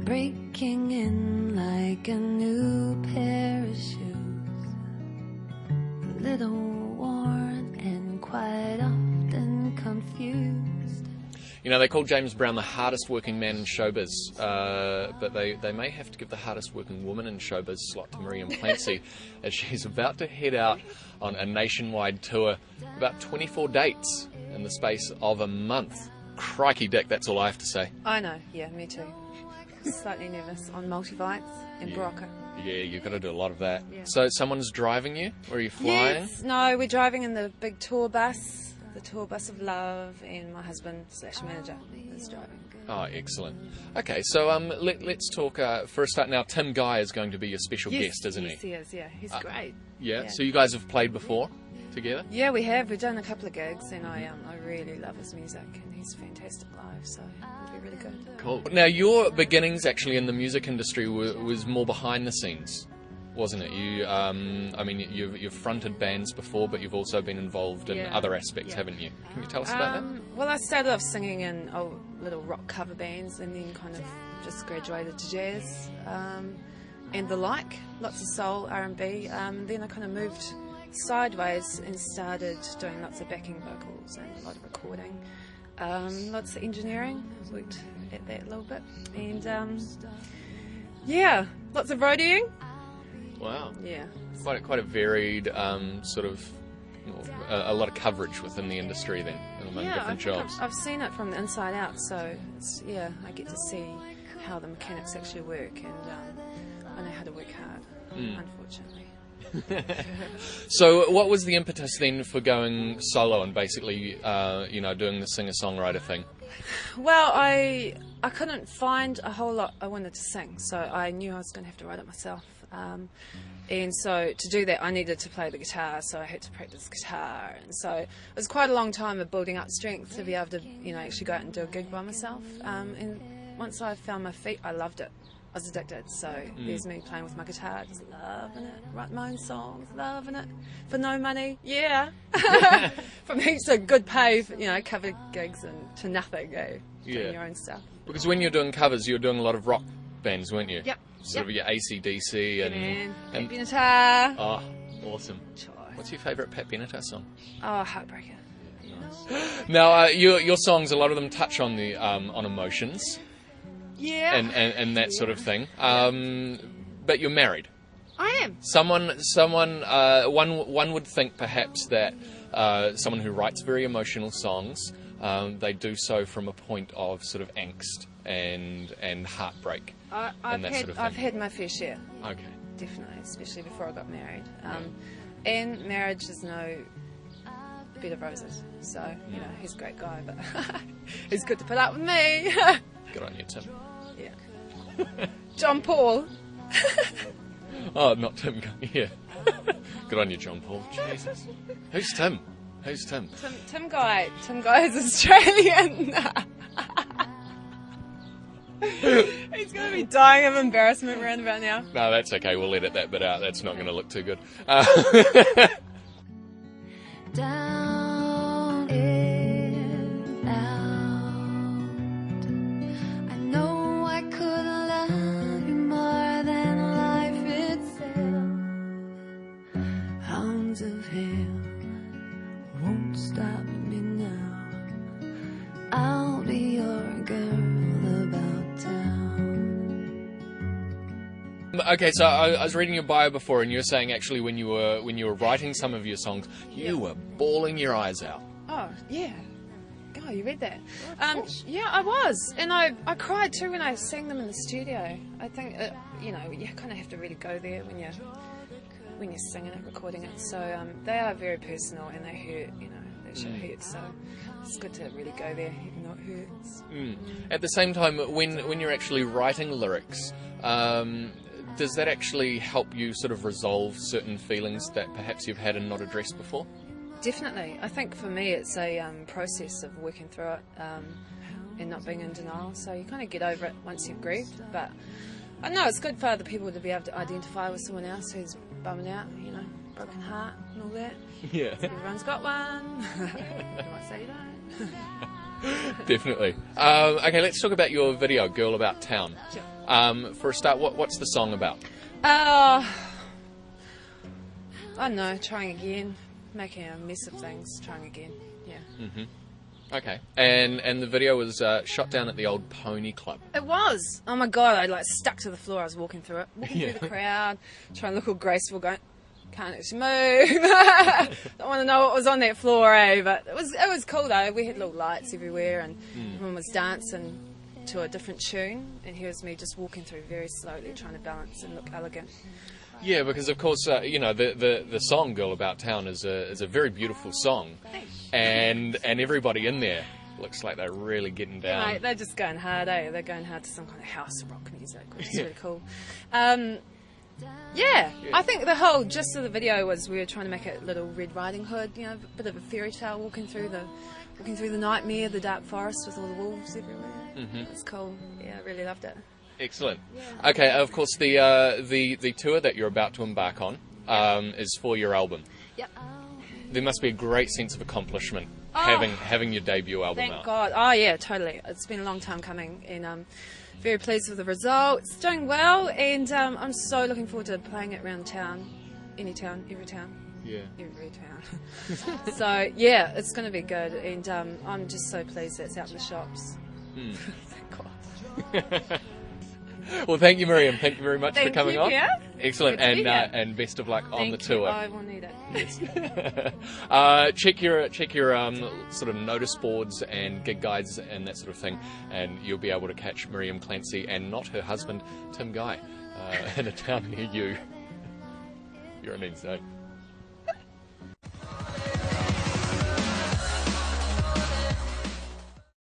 breaking in like a new pair of shoes, a little worn and quite often confused. You know, they call James Brown the hardest working man in showbiz, but they may have to give the hardest working woman in showbiz slot to Miriam Clancy, as she's about to head out on a nationwide tour, about 24 dates in the space of a month. Crikey, Dick, that's all I have to say. I know, yeah, me too. Slightly nervous on multivites and Barocca. Yeah, you've got to do a lot of that. Yeah. So someone's driving you, or are you flying? Yes, no, we're driving in the big tour bus, the tour bus of love, and my husband / manager is driving. Oh, excellent. Okay, so let's talk for a start now. Tim Guy is going to be your special guest, isn't he? Yes, he is, yeah. He's great. Yeah, so you guys have played before together? Yeah, we have. We've done a couple of gigs, and I really love his music, and he's fantastic live, so it'll be really good. Cool. Now, your beginnings actually in the music industry was more behind the scenes, wasn't it? You, I mean, you've fronted bands before, but you've also been involved in other aspects, haven't you? Can you tell us about that? Well, I started off singing in old little rock cover bands, and then kind of just graduated to jazz and the like, lots of soul, R&B. Then I kind of moved sideways and started doing lots of backing vocals and a lot of recording, lots of engineering. Worked at that a little bit, and lots of roadieing. Wow. Yeah. Quite a varied sort of a lot of coverage within the industry then, among different jobs. I've seen it from the inside out, so it's, I get to see how the mechanics actually work, and I know how to work hard, unfortunately. So what was the impetus then for going solo and basically doing the singer-songwriter thing? Well, I couldn't find a whole lot I wanted to sing, so I knew I was going to have to write it myself, and so to do that I needed to play the guitar, so I had to practice guitar, and so it was quite a long time of building up strength to be able to actually go out and do a gig by myself, and once I found my feet I loved it. I was addicted, so there's me playing with my guitar, just loving it, writing my own songs, loving it, for no money, from heaps of good pay, cover gigs and to nothing, doing your own stuff. Because when you're doing covers, you're doing a lot of rock bands, weren't you? Yep. Sort of your AC/DC and Pat Benatar. Oh, awesome. What's your favourite Pat Benatar song? Oh, Heartbreaker. Nice. Now, your songs, a lot of them touch on the on emotions. Yeah. And that sort of thing. But you're married. I am. One would think perhaps that someone who writes very emotional songs, they do so from a point of sort of angst and heartbreak. I've had my fair share. Okay. Definitely, especially before I got married. And marriage is no bed of roses. So, he's a great guy, but he's good to put up with me. Good on you, Tim. Yeah. John Paul. Oh, not Tim. Yeah. Good on you, John Paul. Jesus. Who's Tim? Tim Guy. Tim Guy is Australian. He's going to be dying of embarrassment around about now. No, that's okay. We'll edit that bit out. That's not going to look too good. Down and out. I know I could love you more than life itself. Hounds of hell won't stop me now. I'll be your girl about town. Okay, so I was reading your bio before, and you were saying actually when you were writing some of your songs, you were bawling your eyes out. Oh yeah. Oh, you read that? Yeah, I was, and I cried too when I sang them in the studio. I think you kind of have to really go there when you're singing it, recording it. So they are very personal, and they hurt. That shit hurts. So it's good to really go there, even though it hurts. At the same time, when you're actually writing lyrics, does that actually help you sort of resolve certain feelings that perhaps you've had and not addressed before? Definitely. I think for me it's a process of working through it and not being in denial. So you kind of get over it once you've grieved. But I know it's good for other people to be able to identify with someone else who's bumming out, broken heart and all that. Yeah. Everyone's got one. I might say you don't. Definitely. Okay, let's talk about your video, Girl About Town. Sure. For a start, what's the song about? I don't know, trying again, making a mess of things, trying again, yeah. Okay. And the video was shot down at the old Pony Club. It was! Oh my god, I stuck to the floor, I was walking through it, through the crowd, trying to look all graceful, going, can't actually move. Don't want to know what was on that floor, but it was cool though. We had little lights everywhere and everyone was dancing to a different tune, and here was me just walking through very slowly, trying to balance and look elegant. Yeah, because of course, the song "Girl About Town" is a very beautiful song, and everybody in there looks like they're really getting down. Mate, they're just going hard, They're going hard to some kind of house rock music, which is really cool. Yeah, I think the whole gist of the video was we were trying to make it Little Red Riding Hood, a bit of a fairy tale, walking through the nightmare, the dark forest with all the wolves everywhere. It's cool. Yeah, I really loved it. Excellent. Yeah. Okay, of course, the tour that you're about to embark on is for your album. Yep. There must be a great sense of accomplishment having your debut album out. Thank God. Oh yeah, totally. It's been a long time coming, and very pleased with the results. It's doing well, and I'm so looking forward to playing it around town, any town, every town. Yeah. Every town. So yeah, it's going to be good, and I'm just so pleased that it's out in the shops. Thank God. Well, thank you, Miriam. Thank you very much for coming on. Yeah. Excellent, and best of luck on the tour. I will need it. Yes. Check your sort of notice boards and gig guides and that sort of thing, and you'll be able to catch Miriam Clancy and not her husband Tim Guy in a town near you. You're a mean, so.